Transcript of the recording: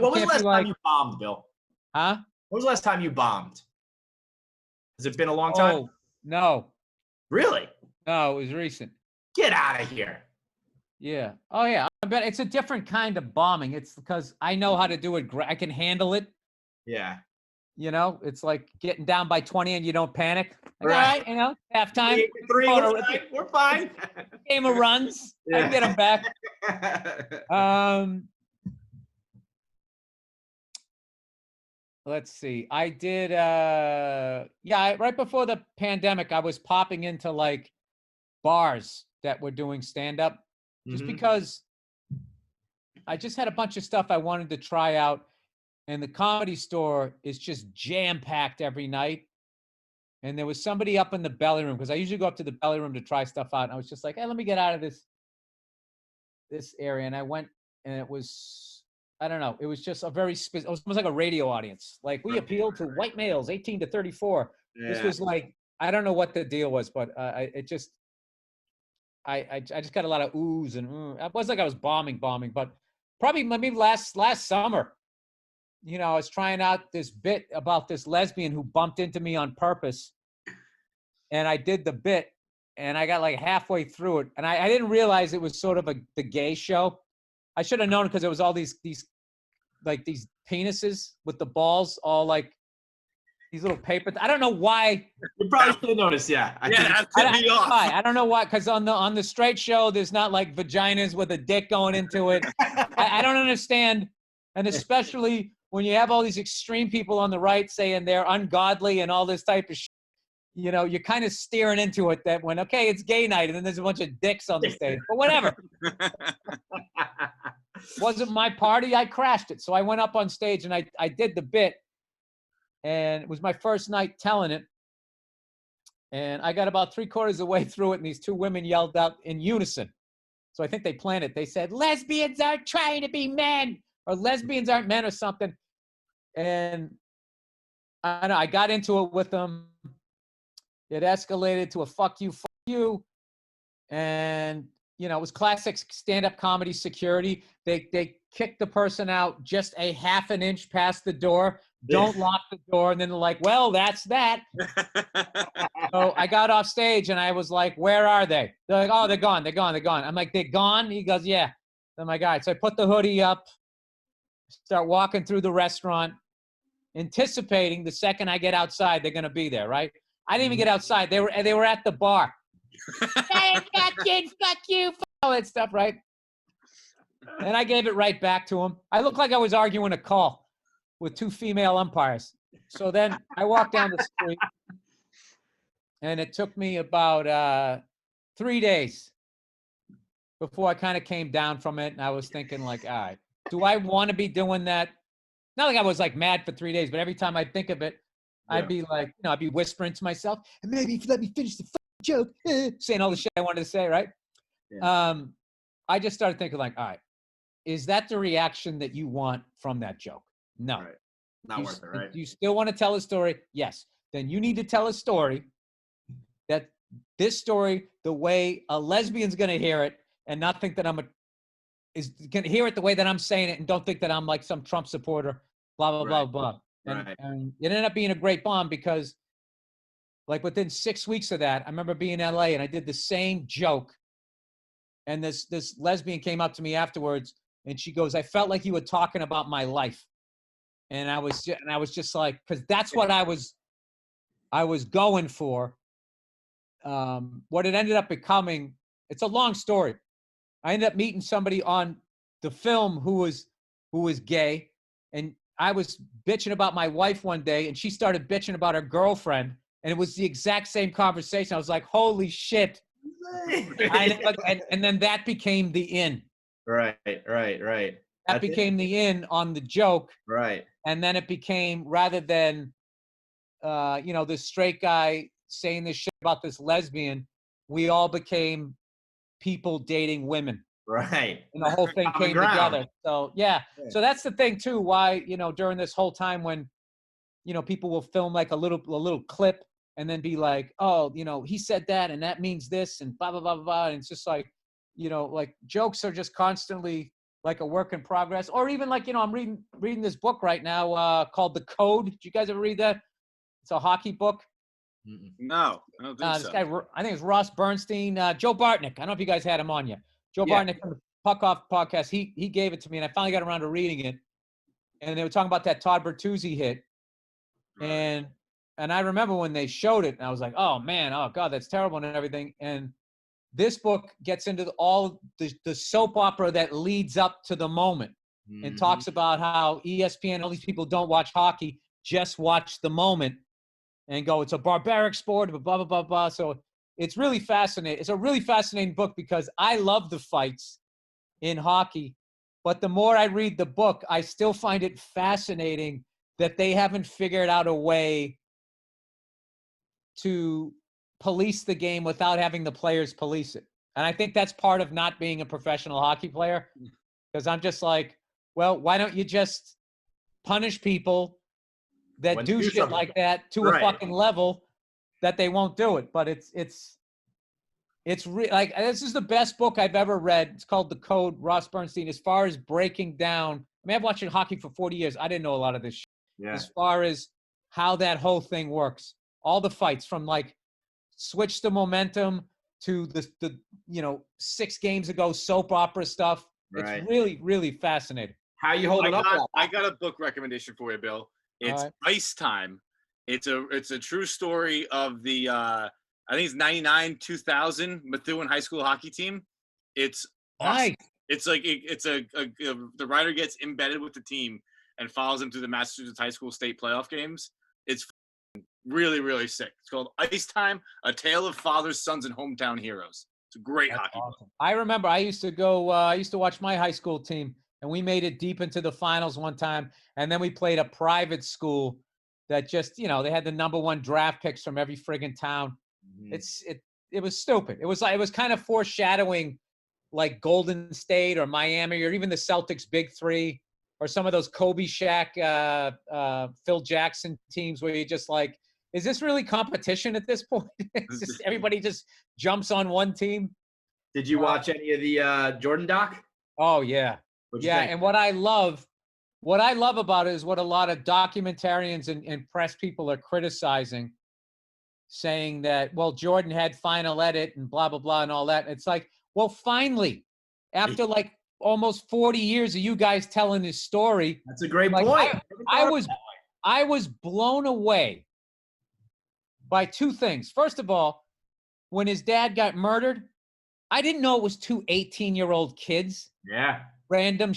when was the last time you bombed, Bill? Huh? When was the last time you bombed? Has it been a long time? Oh, no. Really? No, it was recent. Get out of here. Yeah. Oh, yeah. I bet it's a different kind of bombing. It's because I know how to do it. I can handle it. Yeah. You know, it's like getting down by 20 and you don't panic. Like, Right. all right, you know, halftime. We're fine. Game of runs. Yeah. I can get them back. Let's see. I did, right before the pandemic, I was popping into like bars that were doing stand-up just because I just had a bunch of stuff I wanted to try out. And the Comedy Store is just jam-packed every night. And there was somebody up in the belly room, because I usually go up to the belly room to try stuff out. And I was just like, hey, let me get out of this area. And I went, and it was, I don't know, it was just a very, it was almost like a radio audience. Like, we appeal to white males, 18 to 34. Yeah. This was like, I don't know what the deal was, but I just got a lot of oohs and it wasn't like I was bombing, but probably maybe last summer, you know, I was trying out this bit about this lesbian who bumped into me on purpose. And I did the bit and I got like halfway through it. And I didn't realize it was sort of the gay show. I should have known because it was all these penises with the balls, all like these little paper. I don't know why. You probably should have noticed. Yeah. I don't know why. Because on the straight show, there's not like vaginas with a dick going into it. I don't understand. And especially when you have all these extreme people on the right saying they're ungodly and all this type of shit, you know, you're kind of steering into it that when, okay, it's gay night, and then there's a bunch of dicks on the stage. But whatever. Wasn't my party. I crashed it. So I went up on stage and I did the bit. And it was my first night telling it. And I got about 3/4 of the way through it, and these two women yelled out in unison. So I think they planned it. They said, lesbians aren't trying to be men, or lesbians aren't men, or something. And I know I got into it with them. It escalated to a fuck you. And, you know, it was classic stand-up comedy security. They kicked the person out just a half an inch past the door. Don't lock the door. And then they're like, well, that's that. So I got off stage and I was like, where are they? They're like, oh, they're gone. I'm like, they're gone? He goes, yeah. I'm like, all right. So I put the hoodie up, start walking through the restaurant, anticipating the second I get outside, they're going to be there, right? I didn't even get outside. They were at the bar. Hey, fuck you, all that stuff, right? And I gave it right back to him. I looked like I was arguing a call with two female umpires. So then I walked down the street, and it took me about 3 days before I kind of came down from it. And I was thinking like, all right, do I want to be doing that? Not like I was like mad for 3 days, but every time I think of it, I'd be like, you know, I'd be whispering to myself, and maybe if you let me finish the joke, saying all the shit I wanted to say, right? Yeah. I just started thinking like, all right, is that the reaction that you want from that joke? No. Right. Not worth it, right? Do you still want to tell a story? Yes. Then you need to tell a story that this story, the way a lesbian's going to hear it and not think that is going to hear it the way that I'm saying it and don't think that I'm like some Trump supporter, blah, blah, blah, blah. And it ended up being a great bomb because like within 6 weeks of that, I remember being in LA and I did the same joke. And this lesbian came up to me afterwards and she goes, I felt like you were talking about my life. And I was just like, cause that's what I was going for. What it ended up becoming, it's a long story. I ended up meeting somebody on the film who was gay, and I was bitching about my wife one day and she started bitching about her girlfriend, and it was the exact same conversation. I was like, holy shit. And then that became the in. Right. That became the in on the joke. Right. And then it became, rather than, you know, this straight guy saying this shit about this lesbian, we all became people dating women. Right. And the whole thing came together. So, yeah. So that's the thing, too, why, you know, during this whole time when, you know, people will film like a little clip and then be like, oh, you know, he said that and that means this and blah, blah, blah, blah. And it's just like, you know, like jokes are just constantly like a work in progress, or even like, I'm reading this book right now called The Code. Did you guys ever read that? It's a hockey book. No, I don't think This so. guy, I think it's Ross Bernstein, Joe Bartnick. I don't know if you guys had him on yet. Joe Bartnick from the Puck Off podcast. He gave it to me, and I finally got around to reading it. And they were talking about that Todd Bertuzzi hit, and I remember when they showed it, and I was like, oh man, oh god, that's terrible and everything. And this book gets into all the soap opera that leads up to the moment, and talks about how ESPN, all these people don't watch hockey, just watch the moment and go, it's a barbaric sport, blah, blah, blah, blah. So it's really fascinating. It's a really fascinating book because I love the fights in hockey, but the more I read the book, I still find it fascinating that they haven't figured out a way to police the game without having the players police it. And I think that's part of not being a professional hockey player, because I'm just like, well, why don't you just punish people that do shit like that to a fucking level that they won't do it? But it's like, this is the best book I've ever read. It's called The Code, Ross Bernstein, as far as breaking down. I mean, I've watched hockey for 40 years. I didn't know a lot of this shit. Yeah. As far as how that whole thing works, all the fights from like switch the momentum to the 6 games ago soap opera stuff. It's really, really fascinating. How you holding up? I got a book recommendation for you, Bill. It's Ice Time. It's a true story of the I think it's 99 2000 Methuen High School hockey team. It's awesome. Nice. It's like the writer gets embedded with the team and follows them through the Massachusetts high school state playoff games. It's really, really sick. It's called Ice Time: A Tale of Fathers, Sons, and Hometown Heroes. It's a great hockey book. I remember I used to watch my high school team, and we made it deep into the finals one time. And then we played a private school that just, they had the #1 draft picks from every friggin' town. It was stupid. It was kind of foreshadowing like Golden State or Miami or even the Celtics Big Three or some of those Kobe, Shaq, Phil Jackson teams where you're just like, is this really competition at this point? It's just everybody just jumps on one team. Did you watch any of the Jordan doc? Oh yeah. Yeah. And what I love about it is what a lot of documentarians and press people are criticizing, saying that, well, Jordan had final edit and blah, blah, blah, and all that. And it's like, well, finally, after like almost 40 years of you guys telling his story. That's a great point. I was blown away by 2 things. First of all, when his dad got murdered, I didn't know it was 2 18-year-old kids. Yeah. Random